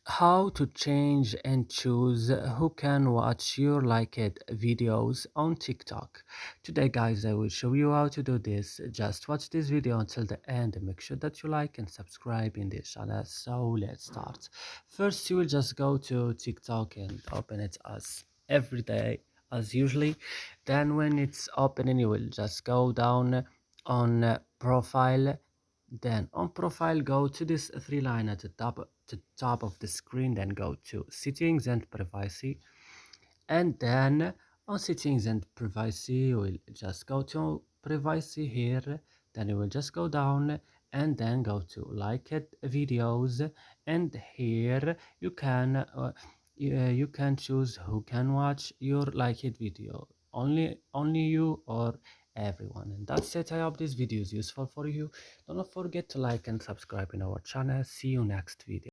How to change and choose who can watch your liked videos on TikTok. Today guys, I will show you how to do this. Just watch this video until the end and make sure that you like and subscribe in this channel. So let's start. First, you will just go to TikTok and open it as every day as usually. Then when it's opening, you will just go down on profile. Then on profile, go to this three line at the top of the screen, then go to settings and privacy. And then on settings and privacy, you will just go to privacy here. Then you will just go down and then go to liked videos. And here you can choose who can watch your liked video. Only you or everyone. And that's it. I hope this video is useful for you. Don't forget to like and subscribe in our channel. See you next video.